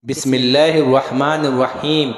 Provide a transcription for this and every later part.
بسم اللہ الرحمن الرحیم۔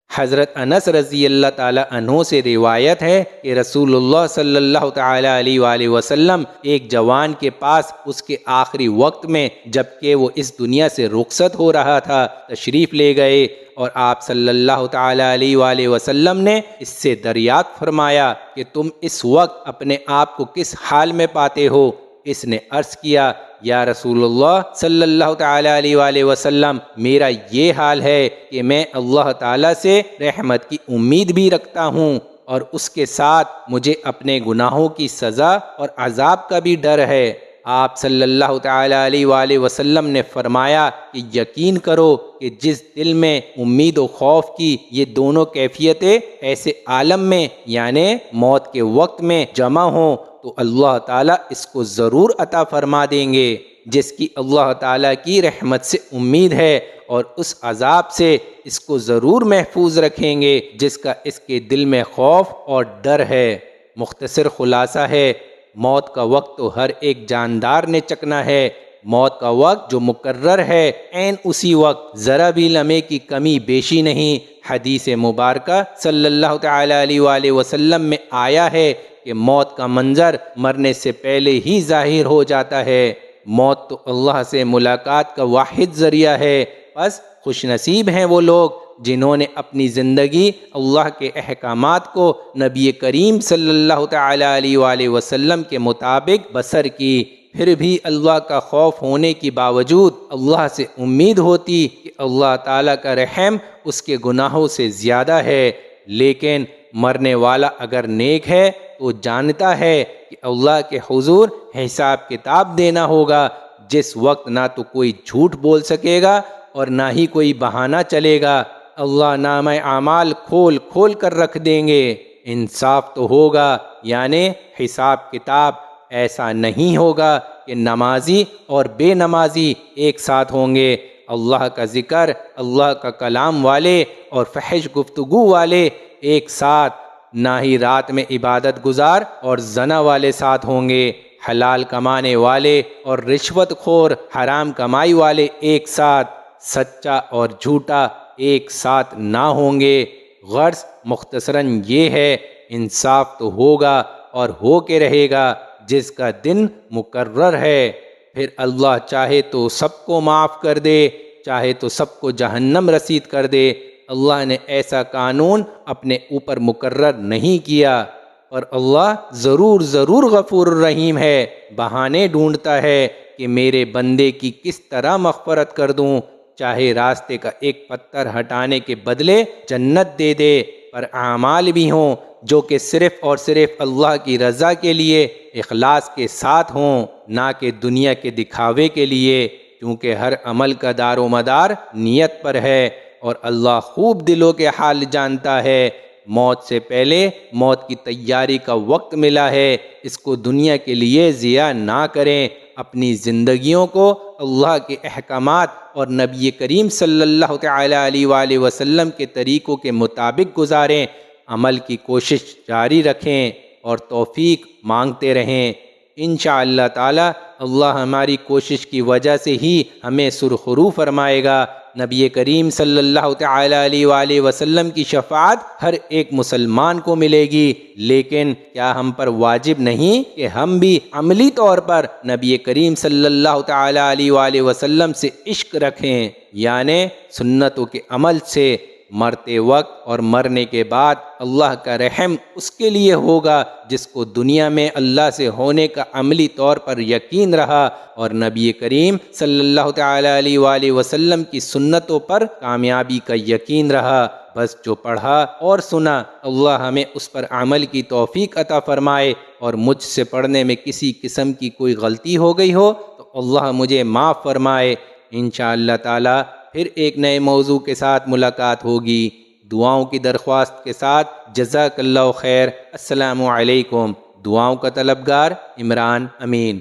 حضرت انس رضی اللہ تعالی عنہ سے روایت ہے کہ رسول اللہ صلی اللہ تعالی علیہ وآلہ وسلم ایک جوان کے پاس اس کے آخری وقت میں جبکہ وہ اس دنیا سے رخصت ہو رہا تھا تشریف لے گئے، اور آپ صلی اللہ تعالی علیہ وآلہ وسلم نے اس سے دریافت فرمایا کہ تم اس وقت اپنے آپ کو کس حال میں پاتے ہو؟ اس نے عرض کیا، یا رسول اللہ صلی اللہ تعالی علیہ وآلہ وسلم، میرا یہ حال ہے کہ میں اللہ تعالی سے رحمت کی امید بھی رکھتا ہوں، اور اس کے ساتھ مجھے اپنے گناہوں کی سزا اور عذاب کا بھی ڈر ہے۔ آپ صلی اللہ تعالی علیہ وآلہ وسلم نے فرمایا کہ یقین کرو کہ جس دل میں امید و خوف کی یہ دونوں کیفیتیں ایسے عالم میں یعنی موت کے وقت میں جمع ہوں تو اللہ تعالیٰ اس کو ضرور عطا فرما دیں گے۔ جس کی اللہ تعالیٰ کی رحمت سے امید ہے اور اس عذاب سے اس کو ضرور محفوظ رکھیں گے جس کا اس کے دل میں خوف اور ڈر ہے۔ مختصر خلاصہ ہے، موت کا وقت تو ہر ایک جاندار نے چکنا ہے۔ موت کا وقت جو مقرر ہے عین اسی وقت ذرا بھی لمحے کی کمی بیشی نہیں۔ حدیث مبارکہ صلی اللہ تعالی علیہ وآلہ وسلم میں آیا ہے کہ موت کا منظر مرنے سے پہلے ہی ظاہر ہو جاتا ہے۔ موت تو اللہ سے ملاقات کا واحد ذریعہ ہے، بس خوش نصیب ہیں وہ لوگ جنہوں نے اپنی زندگی اللہ کے احکامات کو نبی کریم صلی اللہ تعالی علیہ وآلہ وسلم کے مطابق بسر کی۔ پھر بھی اللہ کا خوف ہونے کے باوجود اللہ سے امید ہوتی کہ اللہ تعالیٰ کا رحم اس کے گناہوں سے زیادہ ہے، لیکن مرنے والا اگر نیک ہے تو جانتا ہے کہ اللہ کے حضور حساب کتاب دینا ہوگا، جس وقت نہ تو کوئی جھوٹ بول سکے گا اور نہ ہی کوئی بہانہ چلے گا۔ اللہ نامہ اعمال کھول کھول کر رکھ دیں گے۔ انصاف تو ہوگا، یعنی حساب کتاب ایسا نہیں ہوگا کہ نمازی اور بے نمازی ایک ساتھ ہوں گے، اللہ کا ذکر، اللہ کا کلام والے اور فحش گفتگو والے ایک ساتھ، نہ ہی رات میں عبادت گزار اور زنا والے ساتھ ہوں گے، حلال کمانے والے اور رشوت خور حرام کمائی والے ایک ساتھ، سچا اور جھوٹا ایک ساتھ نہ ہوں گے۔ غرض مختصراً یہ ہے، انصاف تو ہوگا اور ہو کے رہے گا جس کا دن مقرر ہے۔ پھر اللہ چاہے تو سب کو معاف کر دے، چاہے تو سب کو جہنم رسید کر دے۔ اللہ نے ایسا قانون اپنے اوپر مقرر نہیں کیا، اور اللہ ضرور غفور الرحیم ہے۔ بہانے ڈھونڈتا ہے کہ میرے بندے کی کس طرح مغفرت کر دوں، چاہے راستے کا ایک پتھر ہٹانے کے بدلے جنت دے دے، پر اعمال بھی ہوں جو کہ صرف اور صرف اللہ کی رضا کے لیے اخلاص کے ساتھ ہوں، نہ کہ دنیا کے دکھاوے کے لیے، کیونکہ ہر عمل کا دار و مدار نیت پر ہے، اور اللہ خوب دلوں کے حال جانتا ہے۔ موت سے پہلے موت کی تیاری کا وقت ملا ہے، اس کو دنیا کے لیے ضیاع نہ کریں، اپنی زندگیوں کو اللہ کے احکامات اور نبی کریم صلی اللہ تعالی علیہ وآلہ وسلم کے طریقوں کے مطابق گزاریں، عمل کی کوشش جاری رکھیں اور توفیق مانگتے رہیں۔ انشاءاللہ تعالی اللہ ہماری کوشش کی وجہ سے ہی ہمیں سرخرو فرمائے گا۔ نبی کریم صلی اللہ تعالی علیہ وآلہ وسلم کی شفاعت ہر ایک مسلمان کو ملے گی، لیکن کیا ہم پر واجب نہیں کہ ہم بھی عملی طور پر نبی کریم صلی اللہ تعالی علیہ وآلہ وسلم سے عشق رکھیں، یعنی سنتوں کے عمل سے؟ مرتے وقت اور مرنے کے بعد اللہ کا رحم اس کے لیے ہوگا جس کو دنیا میں اللہ سے ہونے کا عملی طور پر یقین رہا اور نبی کریم صلی اللہ تعالی علیہ وآلہ وسلم کی سنتوں پر کامیابی کا یقین رہا۔ بس جو پڑھا اور سنا اللہ ہمیں اس پر عمل کی توفیق عطا فرمائے، اور مجھ سے پڑھنے میں کسی قسم کی کوئی غلطی ہو گئی ہو تو اللہ مجھے معاف فرمائے۔ انشاءاللہ تعالی پھر ایک نئے موضوع کے ساتھ ملاقات ہوگی۔ دعاؤں کی درخواست کے ساتھ جزاک اللہ خیر۔ السلام علیکم۔ دعاؤں کا طلبگار عمران امین۔